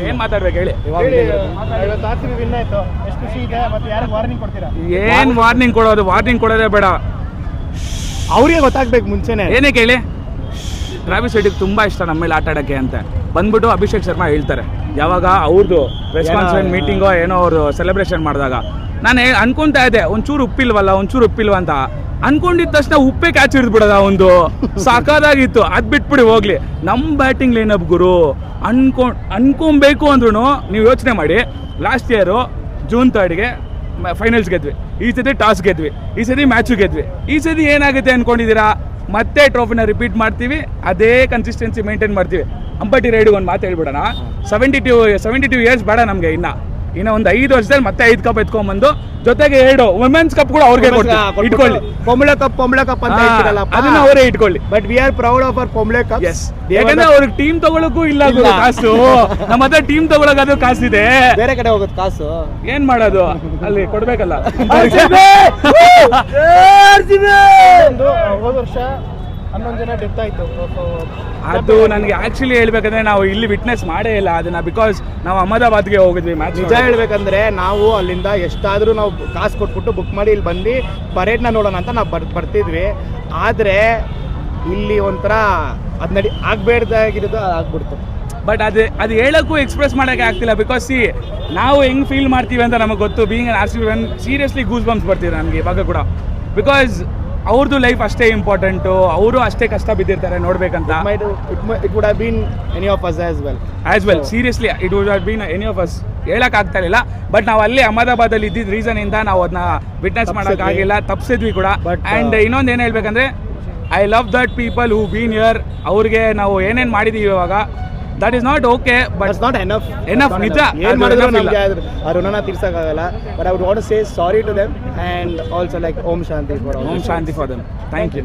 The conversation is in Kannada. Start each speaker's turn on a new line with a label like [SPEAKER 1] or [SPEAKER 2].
[SPEAKER 1] ಏನ್ ಮಾತಾಡ್ಬೇಕು ಹೇಳಿ. ಏನ್ ವಾರ್ನಿಂಗ್ ಕೊಡೋದೇ ಬೇಡ,
[SPEAKER 2] ಅವ್ರಿಗೆ ಗೊತ್ತಾಗ್ಬೇಕು ಮುಂಚೆನೆ.
[SPEAKER 1] ಏನೇ ಕೇಳಿ, ಟ್ರಾವಿಸ್ ಹೆಡ್ಗೆ ತುಂಬಾ ಇಷ್ಟ ನಮ್ಮ ಮೇಲೆ ಆಟ ಆಡಕ್ಕೆ ಅಂತ ಬಂದ್ಬಿಟ್ಟು ಅಭಿಷೇಕ್ ಶರ್ಮಾ ಹೇಳ್ತಾರೆ ಯಾವಾಗ ಅವ್ರದ್ದು ರೆಸ್ಪಾನ್ಸ್ ಮೀಟಿಂಗೋ ಏನೋ ಅವರು ಸೆಲೆಬ್ರೇಷನ್ ಮಾಡಿದಾಗ. ನಾನು ಅನ್ಕೊಂತಾ ಇದ್ದೆ ಒಂಚೂರು ಉಪ್ಪಿಲ್ವ ಅಂತ ಅನ್ಕೊಂಡಿದ್ದ ತಕ್ಷಣ ಉಪ್ಪೇ ಕ್ಯಾಚ್ ಹಿಡಿದ್ಬಿಡೋದ ಒಂದು ಸಾಕಾದಾಗಿತ್ತು. ಅದ್ ಬಿಟ್ಬಿಡಿ ಹೋಗ್ಲಿ. ನಮ್ಮ ಬ್ಯಾಟಿಂಗ್ ಲೈನಪ್ ಗುರು ಅನ್ಕೊಬೇಕು ಅಂದ್ರೂ ನೀವು ಯೋಚನೆ ಮಾಡಿ. ಲಾಸ್ಟ್ ಇಯರು ಜೂನ್ 3 ಫೈನಲ್ಸ್ ಗೆದ್ವಿ, ಈ ಸತಿ ಟಾಸ್ ಗೆದ್ವಿ, ಈ ಸತಿ ಮ್ಯಾಚು ಗೆದ್ವಿ. ಈ ಸತಿ ಏನಾಗುತ್ತೆ ಅನ್ಕೊಂಡಿದ್ದೀರಾ? ಮತ್ತೆ ಟ್ರೋಫಿನ ರಿಪೀಟ್ ಮಾಡ್ತೀವಿ, ಅದೇ ಕನ್ಸಿಸ್ಟೆನ್ಸಿ ಮೇಂಟೈನ್ ಮಾಡ್ತೀವಿ. ಅಂಬಟಿ ರೈಡ್ಗೆ ಒಂದು ಮಾತು ಹೇಳ್ಬಿಡೋಣ, 72 ಇಯರ್ಸ್ ಬೇಡ ನಮಗೆ. ಇನ್ನ ಒಂದು 5 ವರ್ಷದಲ್ಲಿ ಮತ್ತೆ 5 ಕಪ್ ಎತ್ಕೊಂಡ್ಬಂದು ಜೊತೆಗೆ 2 ವುಮೆನ್ಸ್ ಕಪ್ ಕೂಡ ಅವ್ರಿಗೆ ಇಟ್ಕೊಳ್ಳಿ.
[SPEAKER 2] ಪೊಂಬಳೆ ಕಪ್ ಅಂತ ಹೇಳ್ತಿರಲ್ಲ,
[SPEAKER 1] ಅದನ್ನ ಅವರೇ ಇಟ್ಕೊಳ್ಳಿ.
[SPEAKER 2] But we are proud of our ಪೊಂಬಳೆ ಕಪ್.
[SPEAKER 1] ಯಾಕಂದ್ರೆ ಅವ್ರಿಗೆ ಟೀಮ್ ತಗೊಳಕ್ಕೂ ಇಲ್ಲ ಕಾಸು. ನಮ್ಮ ಹತ್ರ ಟೀಮ್ ತಗೊಳಕಾದ್ರೂ ಕಾಸಿದೆ,
[SPEAKER 2] ಬೇರೆ ಕಡೆ ಹೋಗೋದು ಕಾಸು
[SPEAKER 1] ಏನ್ ಮಾಡೋದು, ಅಲ್ಲಿ ಕೊಡ್ಬೇಕಲ್ಲ.
[SPEAKER 2] ಹೋದ ವರ್ಷ 11 ಜನ ಡೆತ್ ಆಯ್ತು.
[SPEAKER 1] ಅದು ನನಗೆ ಆಕ್ಚುಲಿ ಹೇಳ್ಬೇಕಂದ್ರೆ ನಾವು ಇಲ್ಲಿ ವಿಟ್ನೆಸ್ ಮಾಡೇ ಇಲ್ಲ ಅದನ್ನ, ಬಿಕಾಸ್ ನಾವು ಅಹಮದಾಬಾದ್ಗೆ ಹೋಗಿದ್ವಿ ಮ್ಯಾಚ್.
[SPEAKER 2] ನಿಜ ಹೇಳ್ಬೇಕಂದ್ರೆ ನಾವು ಅಲ್ಲಿಂದ ಎಷ್ಟಾದ್ರೂ ನಾವು ಕಾಸು ಕೊಟ್ಬಿಟ್ಟು ಬುಕ್ ಮಾಡಿ ಇಲ್ಲಿ ಬಂದು ಪರೇಡ್ನ ನೋಡೋಣ ಅಂತ ನಾವು ಬರ್ತಿದ್ವಿ. ಆದರೆ ಇಲ್ಲಿ ಒಂಥರ ಅದು ಆಗ್ಬೇಡ್ದಾಗಿರೋದು ಆಗ್ಬಿಡ್ತು.
[SPEAKER 1] ಬಟ್ ಅದು ಹೇಳಕ್ಕೂ ಎಕ್ಸ್ಪ್ರೆಸ್ ಮಾಡೋಕ್ಕೆ ಆಗ್ತಿಲ್ಲ. ಬಿಕಾಸ್ ನಾವು ಹೆಂಗೆ ಫೀಲ್ ಮಾಡ್ತೀವಿ ಅಂತ ನಮಗೆ ಗೊತ್ತು. Being an RCB fan seriously goose bumps ಬರ್ತೀವಿ ನನಗೆ ಇವಾಗ ಕೂಡ. ಬಿಕಾಸ್ ಅವ್ರದ್ದು ಲೈಫ್ ಅಷ್ಟೇ ಇಂಪಾರ್ಟೆಂಟು, ಅವರು ಅಷ್ಟೇ ಕಷ್ಟ ಬಿದ್ದಿರ್ತಾರೆ ನೋಡ್ಬೇಕಂತ.
[SPEAKER 2] It would have been any of us as well.
[SPEAKER 1] Seriously, it would have been any of us. ಹೇಳಕ್ ಆಗ್ತಾ ಇರಲಿಲ್ಲ. ಬಟ್ ನಾವು ಅಲ್ಲಿ ಅಹಮದಾಬಾದಲ್ಲಿ ಇದ್ದಿದ್ದ ರೀಸನ್ ಇಂದ ನಾವು ಅದನ್ನ ವಿಟ್ನೆಸ್ ಮಾಡೋಕ್ಕಾಗಿಲ್ಲ, ತಪ್ಪಿಸಿದ್ವಿ ಕೂಡ. ಆ್ಯಂಡ್ ಇನ್ನೊಂದು ಏನು ಹೇಳ್ಬೇಕಂದ್ರೆ, I love that people who been here. ಅವ್ರಿಗೆ ನಾವು ಏನೇನು ಮಾಡಿದೀವಿ ಇವಾಗ, that is not okay, but
[SPEAKER 2] not enough.
[SPEAKER 1] ನಿಜ
[SPEAKER 2] ಏನು ಮಾಡಿದ್ರು ನಮಗೆ ಆ ಋಣನ ತೀರ್ಸಕ್ಕಾಗಲ್ಲ. But I would want to say sorry to them and also like Om Shanti for them.
[SPEAKER 1] Thank you.